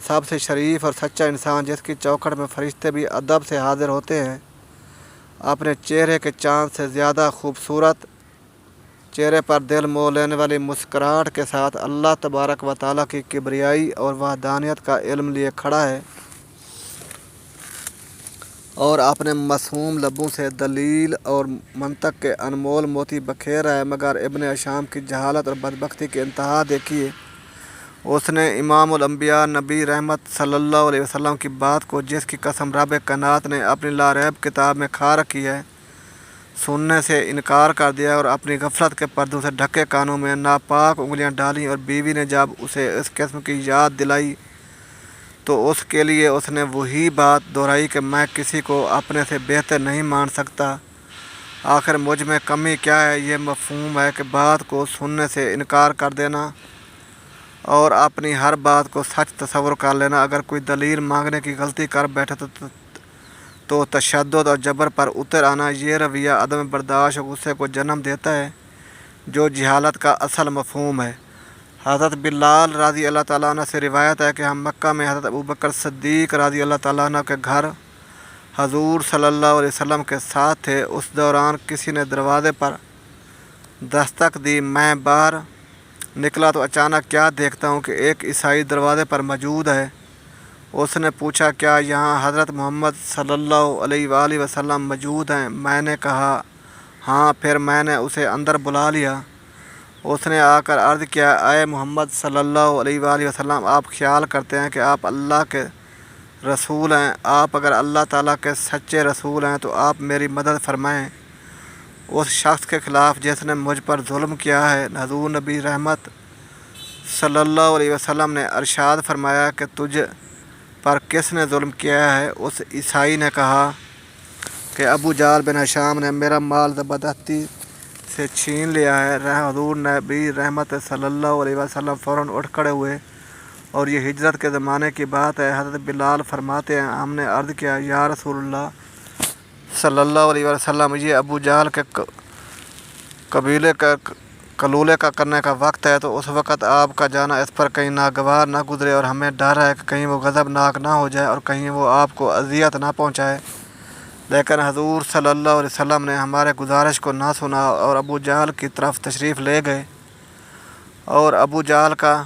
سب سے شریف اور سچا انسان جس کی چوکھٹ میں فرشتے بھی ادب سے حاضر ہوتے ہیں، اپنے چہرے کے چاند سے زیادہ خوبصورت، چہرے پر دل مو لینے والی مسکراہٹ کے ساتھ اللہ تبارک و تعالیٰ کی کبریائی اور وحدانیت کا علم لیے کھڑا ہے، اور اپنے معصوم لبوں سے دلیل اور منطق کے انمول موتی بکھیر رہا ہے۔ مگر ابن ہشام کی جہالت اور بدبختی کی انتہا دیکھیے۔ اس نے امام الانبیاء نبی رحمت صلی اللہ علیہ وسلم کی بات کو، جس کی قسم رب کائنات نے اپنی لاریب کتاب میں کھا رکھی ہے، سننے سے انکار کر دیا اور اپنی غفلت کے پردوں سے ڈھکے کانوں میں ناپاک انگلیاں ڈالیں، اور بیوی نے جب اسے اس قسم کی یاد دلائی تو اس کے لیے اس نے وہی بات دہرائی کہ میں کسی کو اپنے سے بہتر نہیں مان سکتا۔ آخر مجھ میں کمی کیا ہے؟ یہ مفہوم ہے کہ بات کو سننے سے انکار کر دینا اور اپنی ہر بات کو سچ تصور کر لینا۔ اگر کوئی دلیل مانگنے کی غلطی کر بیٹھے تو تشدد اور جبر پر اتر آنا، یہ رویہ عدم برداشت اور غصے کو جنم دیتا ہے، جو جہالت کا اصل مفہوم ہے۔ حضرت بلال رضی اللہ تعالیٰ عنہ سے روایت ہے کہ ہم مکہ میں حضرت ابوبکر صدیق رضی اللہ تعالیٰ عنہ کے گھر حضور صلی اللہ علیہ وسلم کے ساتھ تھے۔ اس دوران کسی نے دروازے پر دستک دی۔ میں باہر نکلا تو اچانک کیا دیکھتا ہوں کہ ایک عیسائی دروازے پر موجود ہے۔ اس نے پوچھا، کیا یہاں حضرت محمد صلی اللہ علیہ وآلہ وسلم موجود ہیں؟ میں نے کہا ہاں۔ پھر میں نے اسے اندر بلا لیا۔ اس نے آ کر عرض کیا، اے محمد صلی اللہ علیہ وآلہ وسلم، آپ خیال کرتے ہیں کہ آپ اللہ کے رسول ہیں؟ آپ اگر اللہ تعالیٰ کے سچے رسول ہیں تو آپ میری مدد فرمائیں اس شخص کے خلاف جس نے مجھ پر ظلم کیا ہے۔ حضور نبی رحمت صلی اللہ علیہ وسلم نے ارشاد فرمایا کہ تجھ پر کس نے ظلم کیا ہے؟ اس عیسائی نے کہا کہ ابو جہل بن ہشام نے میرا مال زبردستی سے چھین لیا ہے۔ حضور نبی رحمت صلی اللہ علیہ وسلم فوراً اٹھ کھڑے ہوئے، اور یہ ہجرت کے زمانے کی بات ہے۔ حضرت بلال فرماتے ہیں، ہم نے عرض کیا، یا رسول اللہ صلی اللہ علیہ وسلم، یہ ابو جہل کے قبیلے کا کلولے کا کرنے کا وقت ہے، تو اس وقت آپ کا جانا اس پر کہیں ناگوار نہ گزرے، اور ہمیں ڈر ہے کہ کہیں وہ غضبناک نہ ہو جائے اور کہیں وہ آپ کو اذیت نہ پہنچائے۔ لیکن حضور صلی اللہ علیہ وسلم نے ہمارے گزارش کو نہ سنا اور ابو جہل کی طرف تشریف لے گئے، اور ابو جہل کا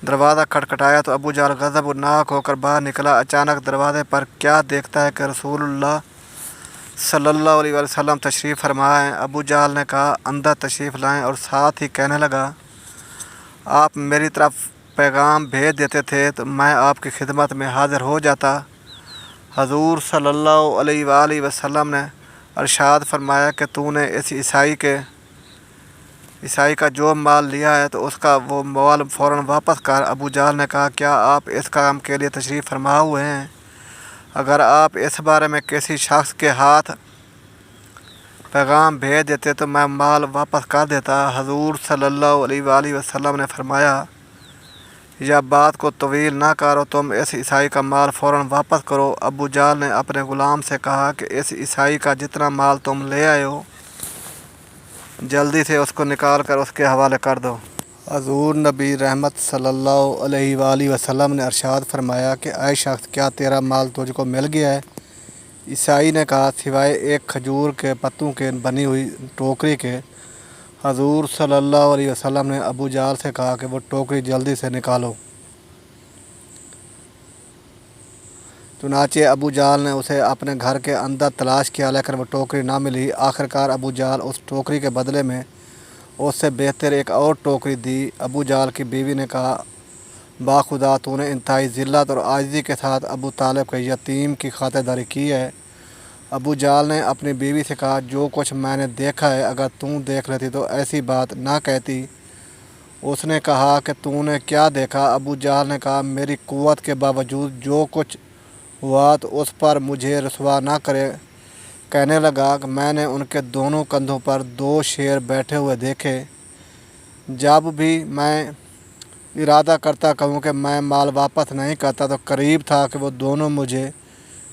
دروازہ کھٹکھٹایا تو ابو جہل غضبناک ہو کر باہر نکلا۔ اچانک دروازے پر کیا دیکھتا ہے کہ رسول اللہ صلی اللہ علیہ وسلم تشریف فرما ہیں۔ ابو جہل نے کہا، اندر تشریف لائیں، اور ساتھ ہی کہنے لگا، آپ میری طرف پیغام بھیج دیتے تھے تو میں آپ کی خدمت میں حاضر ہو جاتا۔ حضور صلی اللہ علیہ وآلہ وسلم نے ارشاد فرمایا کہ تو نے اس عیسائی کا جو مال لیا ہے تو اس کا وہ مال فوراً واپس کر۔ ابو جہل نے کہا، کیا آپ اس کام کے لیے تشریف فرما ہوئے ہیں؟ اگر آپ اس بارے میں کسی شخص کے ہاتھ پیغام بھیج دیتے تو میں مال واپس کر دیتا۔ حضور صلی اللہ علیہ وآلہ وسلم نے فرمایا، یا بات کو طویل نہ کرو، تم اس عیسائی کا مال فوراً واپس کرو۔ ابو جہل نے اپنے غلام سے کہا کہ اس عیسائی کا جتنا مال تم لے آئے ہو جلدی سے اس کو نکال کر اس کے حوالے کر دو۔ حضور نبی رحمت صلی اللہ علیہ وآلہ وسلم نے ارشاد فرمایا کہ اے شخص، کیا تیرا مال تجھ کو مل گیا ہے؟ عیسائی نے کہا، سوائے ایک کھجور کے پتوں کے بنی ہوئی ٹوکری کے۔ حضور صلی اللہ علیہ وسلم نے ابو جہل سے کہا کہ وہ ٹوکری جلدی سے نکالو۔ چنانچہ ابو جہل نے اسے اپنے گھر کے اندر تلاش کیا، لیکن وہ ٹوکری نہ ملی۔ آخرکار ابو جہل اس ٹوکری کے بدلے میں اس سے بہتر ایک اور ٹوکری دی۔ ابو جہل کی بیوی نے کہا، باخدا تو نے انتہائی ذلت اور عاجزی کے ساتھ ابو طالب کے یتیم کی خاطرداری کی ہے۔ ابو جہل نے اپنی بیوی سے کہا، جو کچھ میں نے دیکھا ہے اگر تم دیکھ لیتی تو ایسی بات نہ کہتی۔ اس نے کہا کہ تو نے کیا دیکھا؟ ابو جہل نے کہا، میری قوت کے باوجود جو کچھ ہوا تو اس پر مجھے رسوا نہ کرے۔ کہنے لگا کہ میں نے ان کے دونوں کندھوں پر 2 شیر بیٹھے ہوئے دیکھے۔ جب بھی میں ارادہ کرتا کہوں کہ میں مال واپس نہیں کرتا تو قریب تھا کہ وہ دونوں مجھے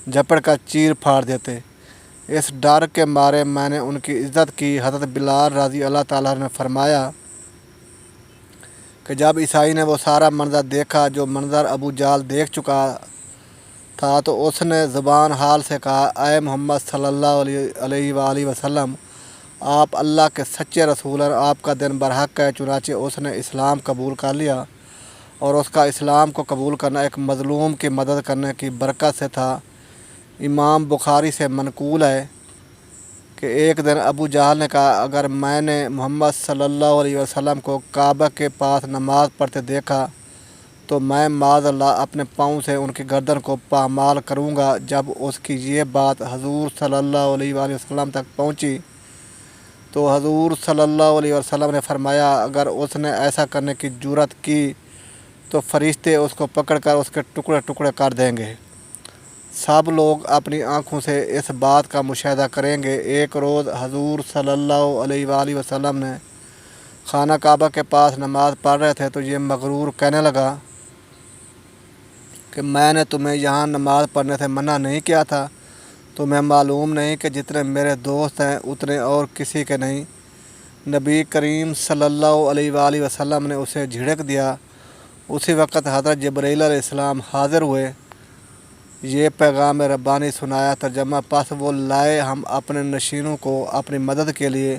جھپٹ کر چیر پھاڑ دیتے۔ اس ڈر کے مارے میں نے ان کی عزت کی۔ حضرت بلال رضی اللہ تعالیٰ نے فرمایا کہ جب عیسائی نے وہ سارا منظر دیکھا جو منظر ابو جہل دیکھ چکا تھا تو اس نے زبان حال سے کہا، اے محمد صلی اللہ علیہ وآلہ وسلم، آپ اللہ کے سچے رسول ہیں، آپ کا دین برحق ہے۔ چنانچہ اس نے اسلام قبول کر لیا، اور اس کا اسلام کو قبول کرنا ایک مظلوم کی مدد کرنے کی برکت سے تھا۔ امام بخاری سے منقول ہے کہ ایک دن ابو جہل نے کہا، اگر میں نے محمد صلی اللہ علیہ وسلم کو کعبہ کے پاس نماز پڑھتے دیکھا تو میں معاذ اللہ اپنے پاؤں سے ان کی گردن کو پامال کروں گا۔ جب اس کی یہ بات حضور صلی اللہ علیہ وآلہ وسلم تک پہنچی تو حضور صلی اللہ علیہ وسلم نے فرمایا، اگر اس نے ایسا کرنے کی جرات کی تو فرشتے اس کو پکڑ کر اس کے ٹکڑے ٹکڑے کر دیں گے۔ سب لوگ اپنی آنکھوں سے اس بات کا مشاہدہ کریں گے۔ ایک روز حضور صلی اللہ علیہ وآلہ وسلم نے خانہ کعبہ کے پاس نماز پڑھ رہے تھے تو یہ مغرور کہنے لگا کہ میں نے تمہیں یہاں نماز پڑھنے سے منع نہیں کیا تھا؟ تمہیں معلوم نہیں کہ جتنے میرے دوست ہیں اتنے اور کسی کے نہیں؟ نبی کریم صلی اللہ علیہ وآلہ وسلم نے اسے جھڑک دیا۔ اسی وقت حضرت جبرائیل علیہ السلام حاضر ہوئے، یہ پیغام ربانی سنایا۔ ترجمہ: پس وہ لائے ہم اپنے نشینوں کو اپنی مدد کے لیے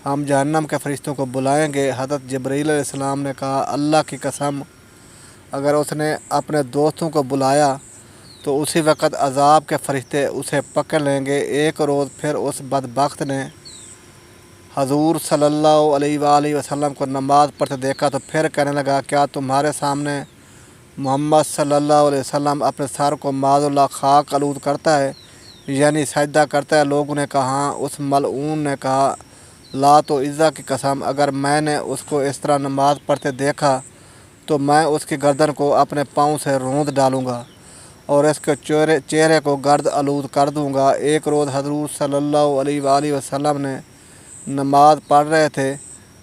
ہم جہنم کے فرشتوں کو بلائیں گے۔ حضرت جبرائیل علیہ السلام نے کہا، اللہ کی قسم، اگر اس نے اپنے دوستوں کو بلایا تو اسی وقت عذاب کے فرشتے اسے پکڑ لیں گے۔ ایک روز پھر اس بدبخت نے حضور صلی اللہ علیہ وآلہ وسلم کو نماز پڑھتے دیکھا تو پھر کہنے لگا، کیا تمہارے سامنے محمد صلی اللہ علیہ وسلم اپنے سر کو معاذ اللہ خاک آلود کرتا ہے، یعنی سجدہ کرتا ہے؟ لوگوں نے کہا ہاں۔ اس ملعون نے کہا، لات و عزا کی قسم، اگر میں نے اس کو اس طرح نماز پڑھتے دیکھا تو میں اس کی گردن کو اپنے پاؤں سے روند ڈالوں گا اور اس کے چہرے کو گرد آلود کر دوں گا۔ ایک روز حضور صلی اللہ علیہ وآلہ وسلم نے نماز پڑھ رہے تھے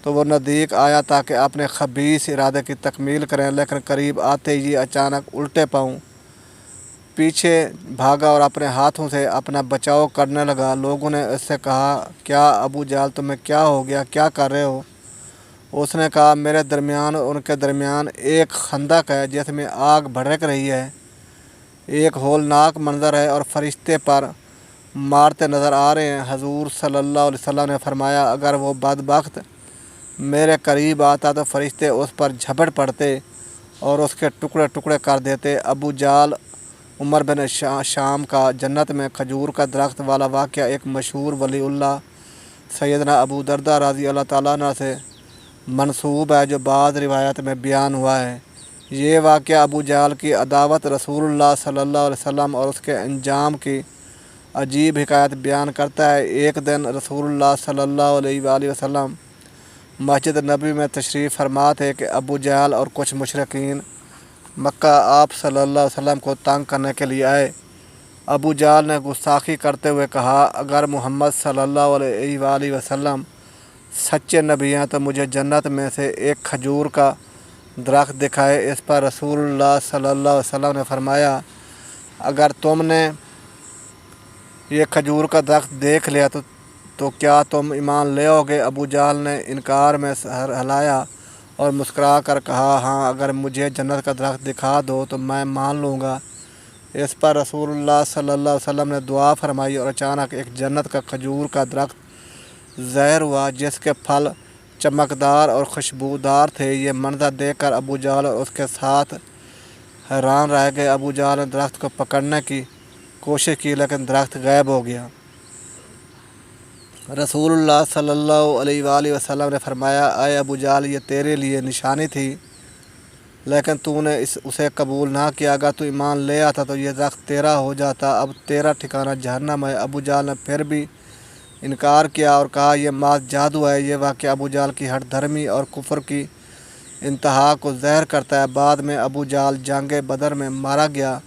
تو وہ نزدیک آیا تاکہ اپنے خبیث ارادے کی تکمیل کریں، لیکن قریب آتے ہی اچانک الٹے پاؤں پیچھے بھاگا اور اپنے ہاتھوں سے اپنا بچاؤ کرنے لگا۔ لوگوں نے اس سے کہا، کیا ابو جہل تمہیں کیا ہو گیا، کیا کر رہے ہو؟ اس نے کہا، میرے درمیان اور ان کے درمیان ایک خندق ہے جس میں آگ بھڑک رہی ہے، ایک ہولناک منظر ہے اور فرشتے پر مارتے نظر آ رہے ہیں۔ حضور صلی اللہ علیہ وسلم نے فرمایا، اگر وہ بدبخت میرے قریب آتا تو فرشتے اس پر جھپٹ پڑتے اور اس کے ٹکڑے ٹکڑے کر دیتے۔ ابو جہل عمر بن شام کا جنت میں کھجور کا درخت والا واقعہ ایک مشہور ولی اللہ سیدنا ابو درداء رضی اللہ تعالیٰ عنہ سے منسوب ہے جو بعض روایات میں بیان ہوا ہے۔ یہ واقعہ ابو جہل کی عداوت رسول اللہ صلی اللہ علیہ وسلم اور اس کے انجام کی عجیب حکایت بیان کرتا ہے۔ ایک دن رسول اللہ صلی اللہ علیہ وآلہ وسلم مسجد نبوی میں تشریف فرما تھے کہ ابو جہل اور کچھ مشرکین مکہ آپ صلی اللہ علیہ وسلم کو تنگ کرنے کے لیے آئے۔ ابو جہل نے گستاخی کرتے ہوئے کہا، اگر محمد صلی اللہ علیہ وآلہ وسلم سچے نبی ہیں تو مجھے جنت میں سے ایک کھجور کا درخت دکھائے۔ اس پر رسول اللہ صلی اللہ علیہ وسلم نے فرمایا، اگر تم نے یہ کھجور کا درخت دیکھ لیا تو کیا تم ایمان لے آؤ گے؟ ابو جہل نے انکار میں سر ہلایا اور مسکرا کر کہا، ہاں، اگر مجھے جنت کا درخت دکھا دو تو میں مان لوں گا۔ اس پر رسول اللہ صلی اللہ علیہ وسلم نے دعا فرمائی اور اچانک ایک جنت کا کھجور کا درخت ظاہر ہوا جس کے پھل چمکدار اور خوشبودار تھے۔ یہ منظر دیکھ کر ابو جہل اور اس کے ساتھ حیران رہ گئے۔ ابو جہل نے درخت کو پکڑنے کی کوشش کی لیکن درخت غائب ہو گیا۔ رسول اللہ صلی اللہ علیہ وآلہ وسلم نے فرمایا، اے ابو جہل، یہ تیرے لیے نشانی تھی لیکن تو نے اسے قبول نہ کیا۔ اگر تو ایمان لے آتا تو یہ درخت تیرا ہو جاتا، اب تیرا ٹھکانہ جہنم ہے۔ ابو جہل نے پھر بھی انکار کیا اور کہا، یہ محض جادو ہے۔ یہ واقعہ ابو جہل کی ہٹ دھرمی اور کفر کی انتہا کو ظاہر کرتا ہے۔ بعد میں ابو جہل جنگ بدر میں مارا گیا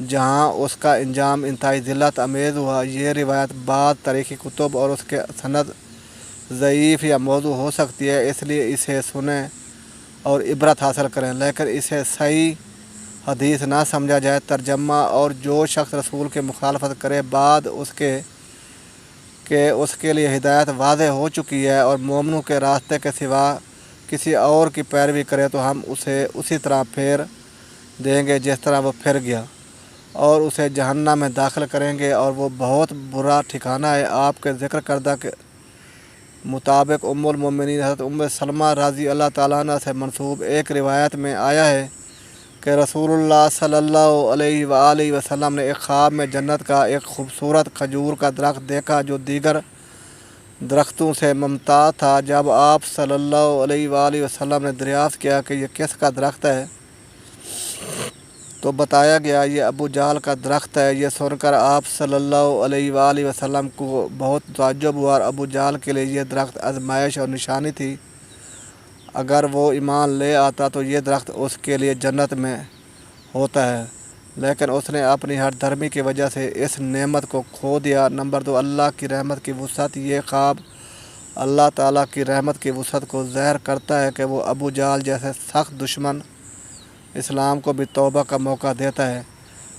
جہاں اس کا انجام انتہائی ذلت آمیز ہوا۔ یہ روایت بعض تاریخی کتب اور اس کے سند ضعیف یا موضوع ہو سکتی ہے، اس لیے اسے سنیں اور عبرت حاصل کریں لیکن اسے صحیح حدیث نہ سمجھا جائے۔ ترجمہ: اور جو شخص رسول کی مخالفت کرے بعد اس کے کہ اس کے لیے ہدایت واضح ہو چکی ہے اور مومنوں کے راستے کے سوا کسی اور کی پیروی کرے تو ہم اسے اسی طرح پھیر دیں گے جس طرح وہ پھر گیا، اور اسے جہنم میں داخل کریں گے، اور وہ بہت برا ٹھکانہ ہے۔ آپ کے ذکر کردہ کے مطابق ام المومنین حضرت ام سلمہ رضی اللہ تعالیٰ عنہ سے منسوب ایک روایت میں آیا ہے کہ رسول اللہ صلی اللہ علیہ وآلہ وسلم نے ایک خواب میں جنت کا ایک خوبصورت کھجور کا درخت دیکھا جو دیگر درختوں سے ممتاز تھا۔ جب آپ صلی اللہ علیہ وآلہ وسلم نے دریافت کیا کہ یہ کس کا درخت ہے تو بتایا گیا یہ ابو جہل کا درخت ہے۔ یہ سن کر آپ صلی اللہ علیہ وآلہ وسلم کو بہت تعجب ہوا، اور ابو جہل کے لیے یہ درخت آزمائش اور نشانی تھی۔ اگر وہ ایمان لے آتا تو یہ درخت اس کے لیے جنت میں ہوتا ہے، لیکن اس نے اپنی ہٹ دھرمی کی وجہ سے اس نعمت کو کھو دیا۔ نمبر 2، اللہ کی رحمت کی وسعت۔ یہ خواب اللہ تعالیٰ کی رحمت کی وسعت کو ظاہر کرتا ہے کہ وہ ابو جہل جیسے سخت دشمن اسلام کو بھی توبہ کا موقع دیتا ہے،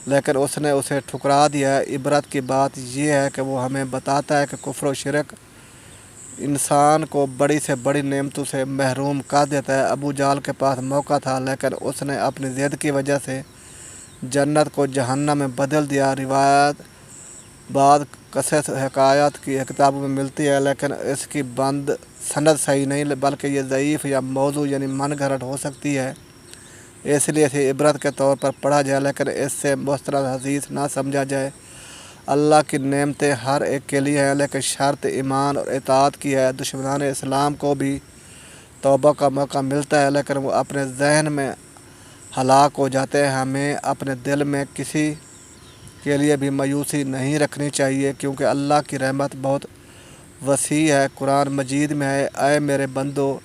لیکن اس نے اسے ٹھکرا دیا ہے۔ عبرت کی بات یہ ہے کہ وہ ہمیں بتاتا ہے کہ کفر و شرک انسان کو بڑی سے بڑی نعمتوں سے محروم کر دیتا ہے۔ ابو جہل کے پاس موقع تھا، لیکن اس نے اپنی ضد کی وجہ سے جنت کو جہنم میں بدل دیا۔ روایت بعض قصص حکایات کی کتابوں میں ملتی ہے، لیکن اس کی بند سند صحیح نہیں، بلکہ یہ ضعیف یا موضوع یعنی من گھڑت ہو سکتی ہے، اس لیے اسے عبرت کے طور پر پڑھا جائے، لیکن اس سے مستند حدیث نہ سمجھا جائے۔ اللہ کی نعمتیں ہر ایک کے لیے ہیں، لیکن شرط ایمان اور اطاعت کی ہے۔ دشمنان اسلام کو بھی توبہ کا موقع ملتا ہے، لیکن وہ اپنے ذہن میں ہلاک ہو جاتے ہیں۔ ہمیں اپنے دل میں کسی کے لیے بھی مایوسی نہیں رکھنی چاہیے، کیونکہ اللہ کی رحمت بہت وسیع ہے۔ قرآن مجید میں ہے، اے میرے بندو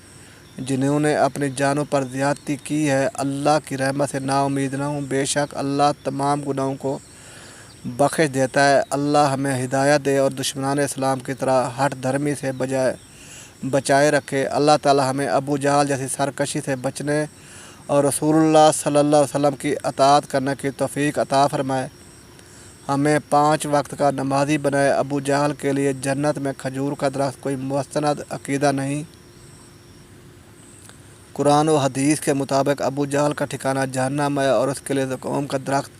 جنہوں نے اپنی جانوں پر زیادتی کی ہے، اللہ کی رحمت سے نا امید نہ ہوں، بے شک اللہ تمام گناہوں کو بخش دیتا ہے۔ اللہ ہمیں ہدایت دے اور دشمنان اسلام کی طرح ہٹ دھرمی سے بچائے رکھے۔ اللہ تعالی ہمیں ابو جہل جیسی سرکشی سے بچنے اور رسول اللہ صلی اللہ علیہ وسلم کی اطاعت کرنے کی توفیق عطا فرمائے۔ ہمیں 5 وقت کا نمازی بنائے۔ ابو جہل کے لیے جنت میں کھجور کا درخت کوئی مستند عقیدہ نہیں۔ قرآن و حدیث کے مطابق ابو جہل کا ٹھکانہ جہنم ہے، اور اس کے لیے زقوم کا درخت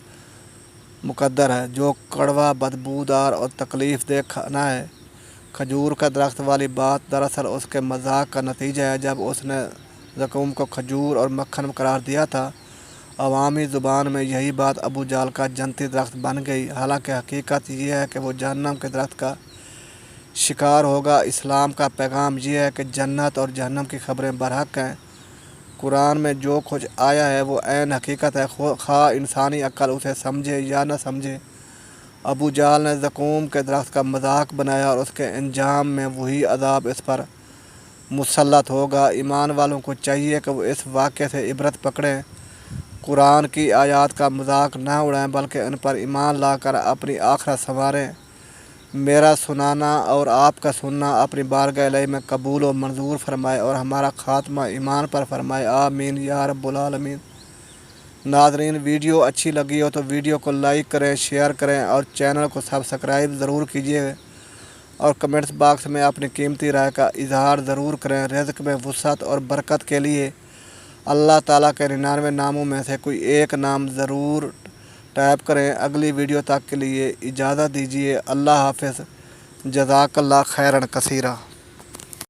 مقدر ہے جو کڑوا، بدبودار اور تکلیف دہ کھانا ہے۔ کھجور کا درخت والی بات دراصل اس کے مذاق کا نتیجہ ہے۔ جب اس نے زقوم کو کھجور اور مکھن قرار دیا تھا، عوامی زبان میں یہی بات ابو جہل کا جنتی درخت بن گئی، حالانکہ حقیقت یہ ہے کہ وہ جہنم کے درخت کا شکار ہوگا۔ اسلام کا پیغام یہ ہے کہ جنت اور جہنم کی خبریں برحق ہیں۔ قرآن میں جو کچھ آیا ہے وہ عین حقیقت ہے، خواہ انسانی عقل اسے سمجھے یا نہ سمجھے۔ ابو جہل نے زقوم کے درخت کا مذاق بنایا، اور اس کے انجام میں وہی عذاب اس پر مسلط ہوگا۔ ایمان والوں کو چاہیے کہ وہ اس واقعے سے عبرت پکڑیں، قرآن کی آیات کا مذاق نہ اڑائیں، بلکہ ان پر ایمان لا کر اپنی آخرت سنواریں۔ میرا سنانا اور آپ کا سننا اپنی بارگاہ الہی میں قبول و منظور فرمائے، اور ہمارا خاتمہ ایمان پر فرمائے، آمین یا رب العالمین۔ ناظرین، ویڈیو اچھی لگی ہو تو ویڈیو کو لائک کریں، شیئر کریں، اور چینل کو سبسکرائب ضرور کیجیے، اور کمنٹس باکس میں اپنی قیمتی رائے کا اظہار ضرور کریں۔ رزق میں وسعت اور برکت کے لیے اللہ تعالیٰ کے 99 ناموں میں سے کوئی ایک نام ضرور ٹائپ کریں۔ اگلی ویڈیو تک کے لیے اجازت دیجیے۔ اللہ حافظ۔ جزاک اللہ خیرا کثیرا۔